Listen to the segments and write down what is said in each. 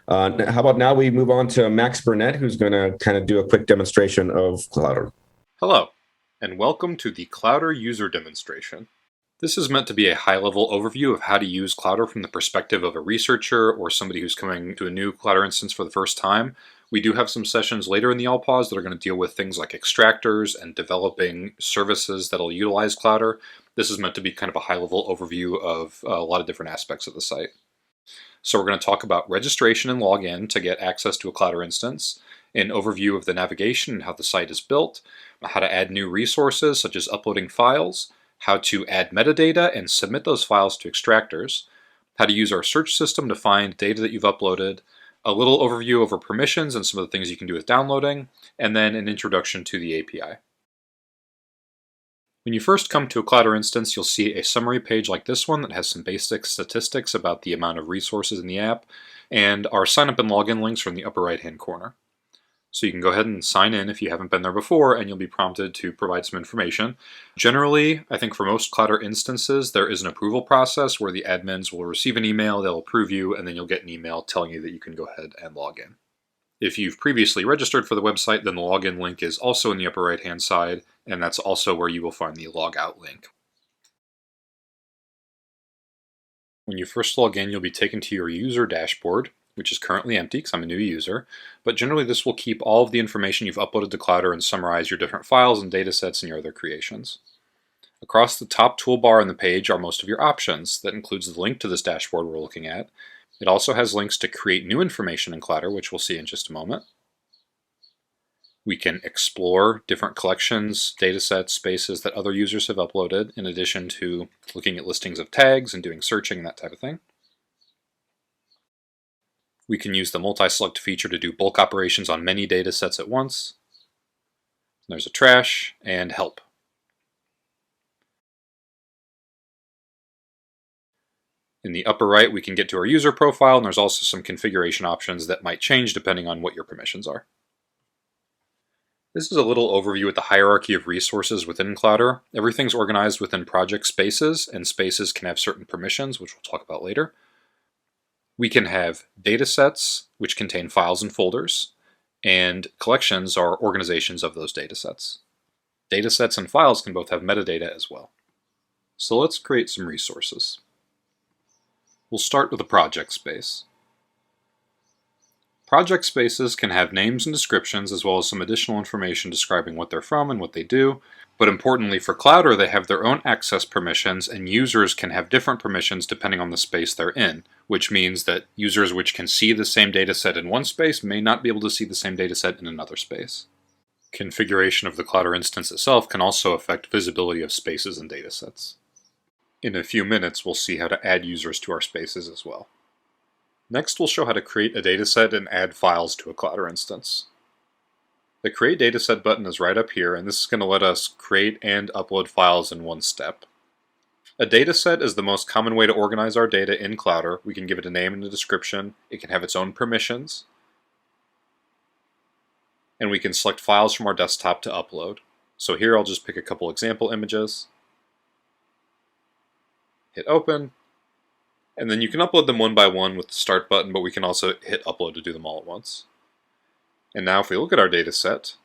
How about now we move on to Max Burnette, who's going to kind of do a quick demonstration of Clowder. Hello, and welcome to the Clowder user demonstration. This is meant to be a high-level overview of how to use Clowder from the perspective of a researcher or somebody who's coming to a new Clowder instance for the first time. We do have some sessions later in the All Paws that are going to deal with things like extractors and developing services that'll utilize Clowder. This is meant to be kind of a high-level overview of a lot of different aspects of the site. So we're going to talk about registration and login to get access to a Clowder instance, an overview of the navigation and how the site is built, how to add new resources such as uploading files, how to add metadata and submit those files to extractors, how to use our search system to find data that you've uploaded, a little overview over permissions and some of the things you can do with downloading, and then an introduction to the API. When you first come to a Clowder instance, you'll see a summary page like this one that has some basic statistics about the amount of resources in the app, and our sign up and login links are in the upper right hand corner. So you can go ahead and sign in if you haven't been there before, and you'll be prompted to provide some information. Generally, I think for most Clowder instances, there is an approval process where the admins will receive an email, they'll approve you, and then you'll get an email telling you that you can go ahead and log in. If you've previously registered for the website, then the login link is also in the upper right-hand side, and that's also where you will find the logout link. When you first log in, you'll be taken to your user dashboard, which is currently empty because I'm a new user, but generally this will keep all of the information you've uploaded to Clowder and summarize your different files and datasets and your other creations. Across the top toolbar on the page are most of your options. That includes the link to this dashboard we're looking at. It also has links to create new information in Clowder, which we'll see in just a moment. We can explore different collections, datasets, spaces that other users have uploaded, in addition to looking at listings of tags and doing searching and that type of thing. We can use the multi-select feature to do bulk operations on many datasets at once. There's a trash and help. In the upper right, we can get to our user profile, and there's also some configuration options that might change depending on what your permissions are. This is a little overview of the hierarchy of resources within Clowder. Everything's organized within project spaces, and spaces can have certain permissions, which we'll talk about later. We can have datasets, which contain files and folders, and collections are organizations of those datasets. Datasets and files can both have metadata as well. So let's create some resources. We'll start with a project space. Project spaces can have names and descriptions as well as some additional information describing what they're from and what they do, but importantly for Clowder they have their own access permissions and users can have different permissions depending on the space they're in, which means that users which can see the same dataset in one space may not be able to see the same dataset in another space. Configuration of the Clowder instance itself can also affect visibility of spaces and datasets. In a few minutes we'll see how to add users to our spaces as well. Next we'll show how to create a dataset and add files to a Clowder instance. The Create Dataset button is right up here, and this is going to let us create and upload files in one step. A dataset is the most common way to organize our data in Clowder. We can give it a name and a description, it can have its own permissions, and we can select files from our desktop to upload. So here I'll just pick a couple example images, hit open, and then you can upload them one by one with the start button, but we can also hit upload to do them all at once. And now if we look at our dataset,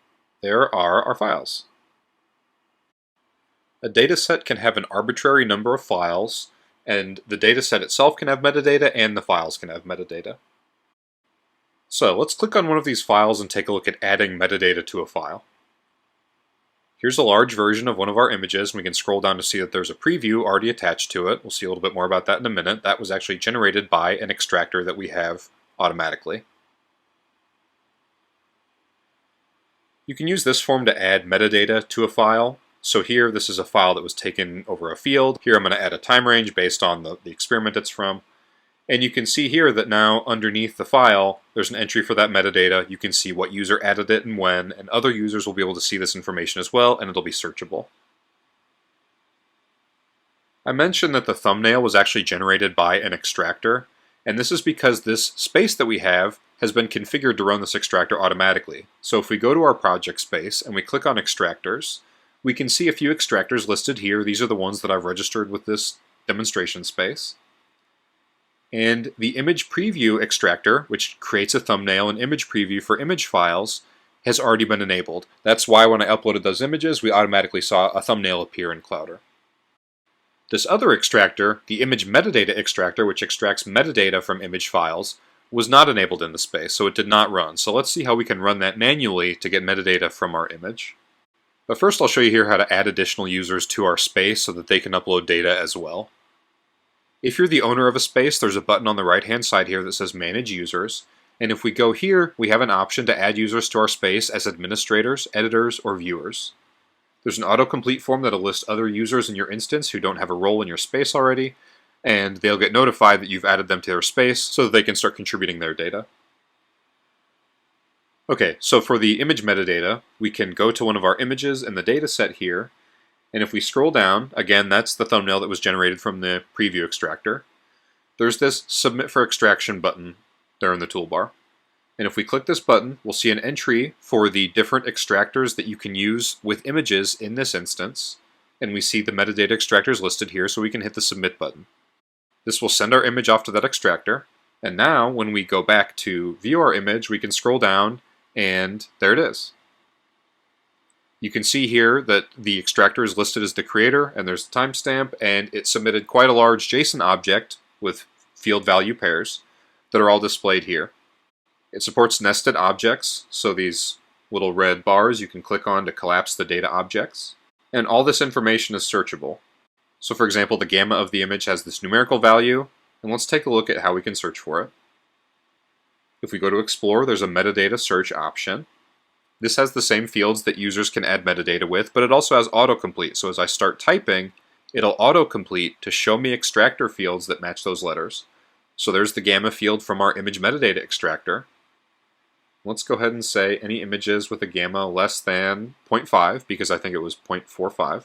there are our files. A dataset can have an arbitrary number of files, and the dataset itself can have metadata and the files can have metadata. So let's click on one of these files and take a look at adding metadata to a file. Here's a large version of one of our images, and we can scroll down to see that there's a preview already attached to it. We'll see a little bit more about that in a minute. That was actually generated by an extractor that we have automatically. You can use this form to add metadata to a file. So here, this is a file that was taken over a field. Here I'm going to add a time range based on the experiment it's from. And you can see here that now underneath the file, there's an entry for that metadata. You can see what user added it and when, and other users will be able to see this information as well, and it'll be searchable. I mentioned that the thumbnail was actually generated by an extractor, and this is because this space that we have has been configured to run this extractor automatically. So if we go to our project space and we click on extractors, we can see a few extractors listed here. These are the ones that I've registered with this demonstration space. And the image preview extractor, which creates a thumbnail and image preview for image files, has already been enabled. That's why when I uploaded those images, we automatically saw a thumbnail appear in Clowder. This other extractor, the image metadata extractor, which extracts metadata from image files, was not enabled in the space, so it did not run. So let's see how we can run that manually to get metadata from our image. But first I'll show you here how to add additional users to our space so that they can upload data as well. If you're the owner of a space, there's a button on the right-hand side here that says Manage Users. And if we go here, we have an option to add users to our space as administrators, editors, or viewers. There's an autocomplete form that'll list other users in your instance who don't have a role in your space already, and they'll get notified that you've added them to their space so that they can start contributing their data. Okay, so for the image metadata, we can go to one of our images in the data set here, and if we scroll down, again, that's the thumbnail that was generated from the preview extractor. There's this Submit for Extraction button there in the toolbar. And if we click this button, we'll see an entry for the different extractors that you can use with images in this instance. And we see the metadata extractors listed here, so we can hit the Submit button. This will send our image off to that extractor. And now, when we go back to view our image, we can scroll down, and there it is. You can see here that the extractor is listed as the creator, and there's the timestamp, and it submitted quite a large JSON object with field value pairs that are all displayed here. It supports nested objects, so these little red bars you can click on to collapse the data objects. And all this information is searchable. So for example, the gamma of the image has this numerical value, and let's take a look at how we can search for it. If we go to Explore, there's a metadata search option. This has the same fields that users can add metadata with, but it also has autocomplete. So as I start typing, it'll autocomplete to show me extractor fields that match those letters. So there's the gamma field from our image metadata extractor. Let's go ahead and say any images with a gamma less than 0.5, because I think it was 0.45.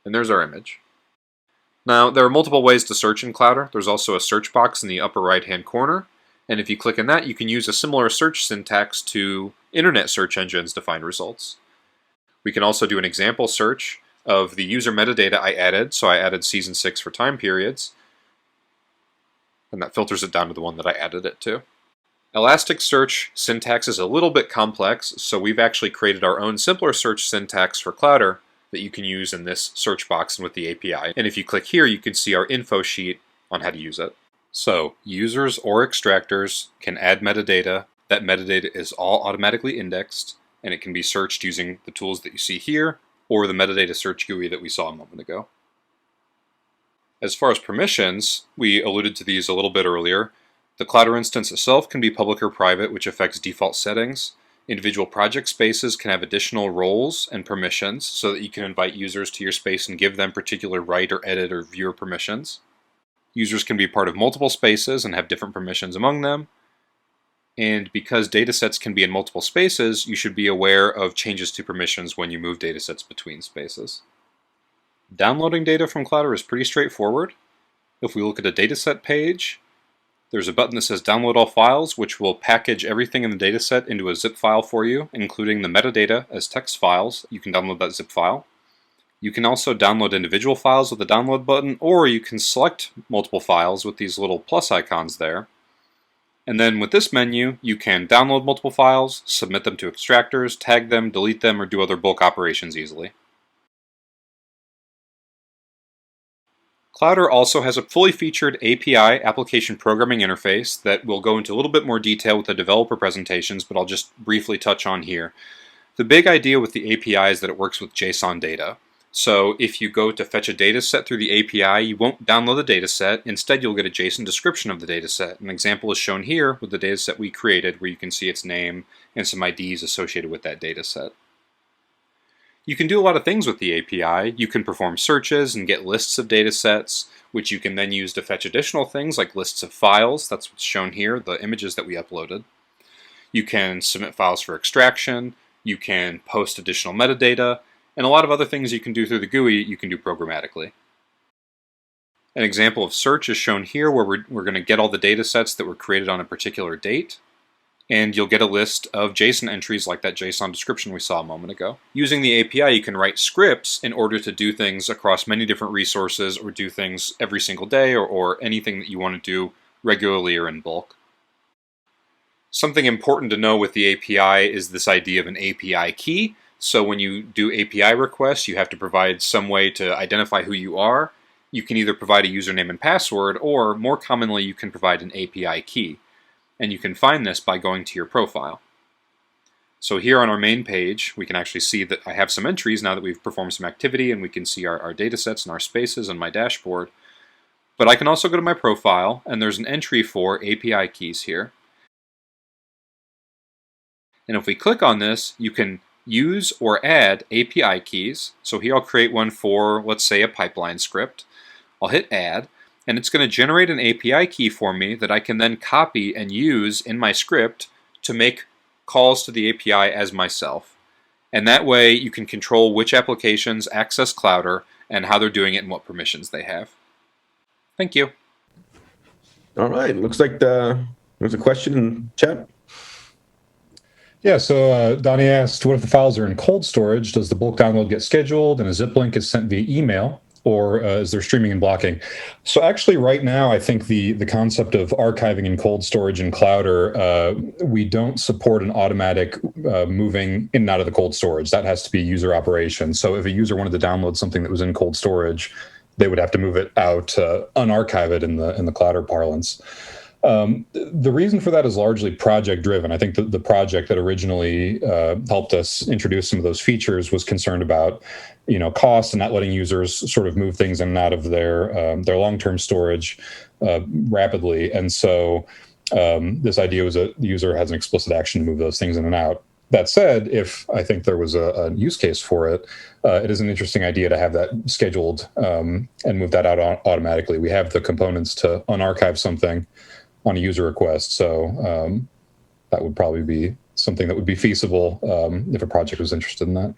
And there's our image. Now, there are multiple ways to search in Clowder. There's also a search box in the upper right-hand corner. And if you click on that, you can use a similar search syntax to internet search engines to find results. We can also do an example search of the user metadata I added. So I added season 6 for time periods. And that filters it down to the one that I added it to. Elasticsearch syntax is a little bit complex, so we've actually created our own simpler search syntax for Clowder that you can use in this search box and with the API. And if you click here, you can see our info sheet on how to use it. So users or extractors can add metadata. That metadata is all automatically indexed, and it can be searched using the tools that you see here or the metadata search GUI that we saw a moment ago. As far as permissions, we alluded to these a little bit earlier. The Clowder instance itself can be public or private, which affects default settings. Individual project spaces can have additional roles and permissions so that you can invite users to your space and give them particular write or edit or viewer permissions. Users can be part of multiple spaces and have different permissions among them. And because datasets can be in multiple spaces, you should be aware of changes to permissions when you move datasets between spaces. Downloading data from Clowder is pretty straightforward. If we look at a dataset page, there's a button that says Download All Files, which will package everything in the dataset into a zip file for you, including the metadata as text files. You can download that zip file. You can also download individual files with the download button, or you can select multiple files with these little plus icons there. And then with this menu, you can download multiple files, submit them to extractors, tag them, delete them, or do other bulk operations easily. Clowder also has a fully featured API application programming interface that we'll go into a little bit more detail with the developer presentations, but I'll just briefly touch on here. The big idea with the API is that it works with JSON data. So if you go to fetch a data set through the API, you won't download the data set. Instead, you'll get a JSON description of the data set. An example is shown here with the data set we created, where you can see its name and some IDs associated with that data set. You can do a lot of things with the API. You can perform searches and get lists of data sets, which you can then use to fetch additional things like lists of files. That's what's shown here, the images that we uploaded. You can submit files for extraction. You can post additional metadata. And a lot of other things you can do through the GUI, you can do programmatically. An example of search is shown here, where we're going to get all the data sets that were created on a particular date. and you'll get a list of JSON entries like that JSON description we saw a moment ago. Using the API, you can write scripts in order to do things across many different resources or do things every single day or anything that you want to do regularly or in bulk. Something important to know with the API is this idea of an API key. So when you do API requests, you have to provide some way to identify who you are. You can either provide a username and password, or more commonly, you can provide an API key. And you can find this by going to your profile. So here on our main page, we can actually see that I have some entries now that we've performed some activity, and we can see our data sets and our spaces and my dashboard. But I can also go to my profile, and there's an entry for API keys here. And if we click on this, you can use or add API keys. So here I'll create one for, let's say, a pipeline script. I'll hit add, and it's going to generate an API key for me that I can then copy and use in my script to make calls to the API as myself. And that way you can control which applications access Clowder and how they're doing it and what permissions they have. Thank you. All right. Looks like there's a question in chat. Yeah, so Donnie asked, what if the files are in cold storage? Does the bulk download get scheduled and a zip link is sent via email? Or is there streaming and blocking? So actually right now, I think the concept of archiving in cold storage in Clowder, we don't support an automatic moving in and out of the cold storage. That has to be a user operation. So if a user wanted to download something that was in cold storage, they would have to move it out, unarchive it in the Clowder parlance. The reason for that is largely project driven. I think the project that originally helped us introduce some of those features was concerned about, cost and not letting users sort of move things in and out of their long-term storage rapidly. And so this idea was that the user has an explicit action to move those things in and out. That said, if I think there was a use case for it, it is an interesting idea to have that scheduled and move that out automatically. We have the components to unarchive something on a user request. So that would probably be something that would be feasible if a project was interested in that.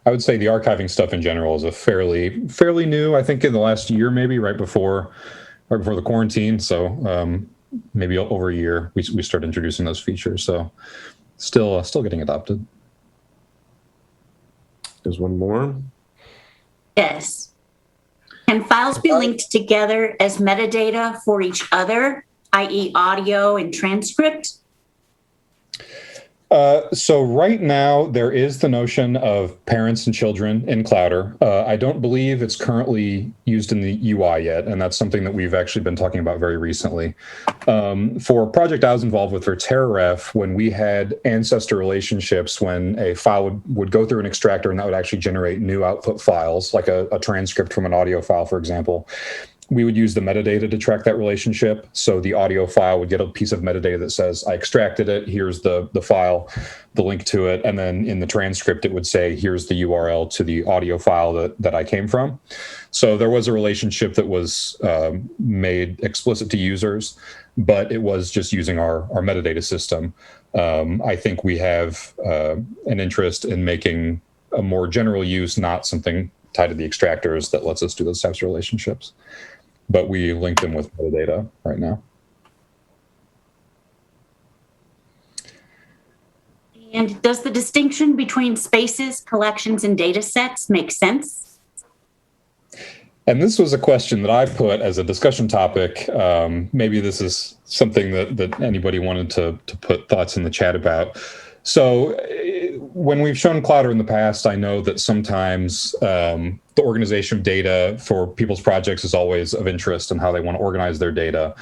I would say the archiving stuff in general is a fairly new, I think in the last year, maybe right before the quarantine. So maybe over a year, we started introducing those features. So still getting adopted. There's one more. Yes. Can files be linked together as metadata for each other, i.e. audio and transcript? So right now, there is the notion of parents and children in Clowder. I don't believe it's currently used in the UI yet, and that's something that we've actually been talking about very recently. For a project I was involved with for TerraRef, when we had ancestor relationships, when a file would go through an extractor and that would actually generate new output files, like a transcript from an audio file, for example, we would use the metadata to track that relationship. So the audio file would get a piece of metadata that says, I extracted it, here's the file, the link to it. And then in the transcript, it would say, here's the URL to the audio file that I came from. So there was a relationship that was made explicit to users, but it was just using our metadata system. I think we have an interest in making a more general use, not something tied to the extractors that lets us do those types of relationships. But we link them with metadata right now. And does the distinction between spaces, collections, and data sets make sense? And this was a question that I put as a discussion topic. Maybe this is something that anybody wanted to put thoughts in the chat about. So when we've shown Clowder in the past, I know that sometimes the organization of data for people's projects is always of interest in how they want to organize their data.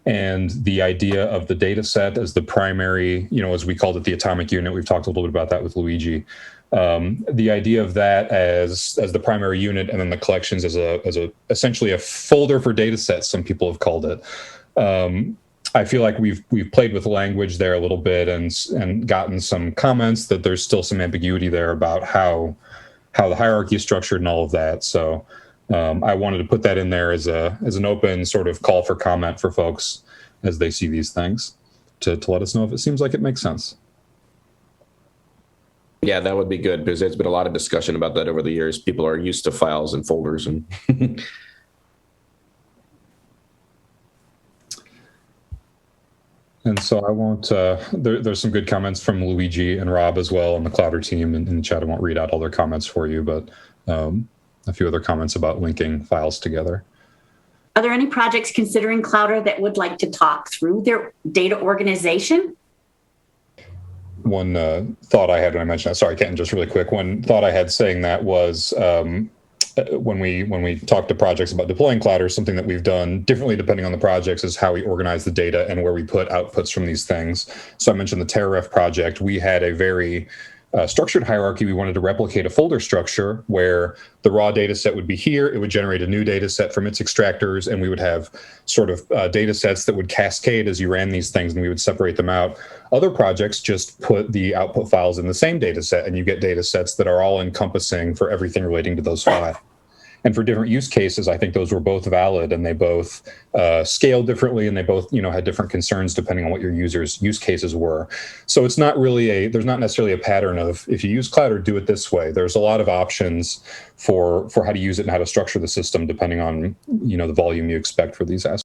And the idea of the data set as the primary, as we called it, the atomic unit, we've talked a little bit about that with Luigi. The idea of that as the primary unit, and then the collections as essentially a folder for data sets, some people have called it. I feel like we've played with language there a little bit and gotten some comments that there's still some ambiguity there about how the hierarchy is structured and all of that. So I wanted to put that in there as an open sort of call for comment for folks as they see these things to let us know if it seems like it makes sense. Yeah, that would be good, because there's been a lot of discussion about that over the years. People are used to files and folders and And so I won't, there's some good comments from Luigi and Rob as well on the Clowder team in the chat. I won't read out all their comments for you, but a few other comments about linking files together. Are there any projects considering Clowder that would like to talk through their data organization? One thought I had when I mentioned that, sorry, Ken, just really quick. One thought I had saying that was when we talk to projects about deploying Clowder, something that we've done differently depending on the projects is how we organize the data and where we put outputs from these things. So I mentioned the TerraRef project. We had a very structured hierarchy. We wanted to replicate a folder structure where the raw data set would be here. It would generate a new data set from its extractors, and we would have sort of data sets that would cascade as you ran these things, and we would separate them out. Other projects just put the output files in the same data set, and you get data sets that are all encompassing for everything relating to those files. And for different use cases, I think those were both valid, and they both scaled differently, and they both, had different concerns depending on what your users' use cases were. So it's not really there's not necessarily a pattern of if you use Clowder, do it this way. There's a lot of options for how to use it and how to structure the system depending on the volume you expect for these aspects.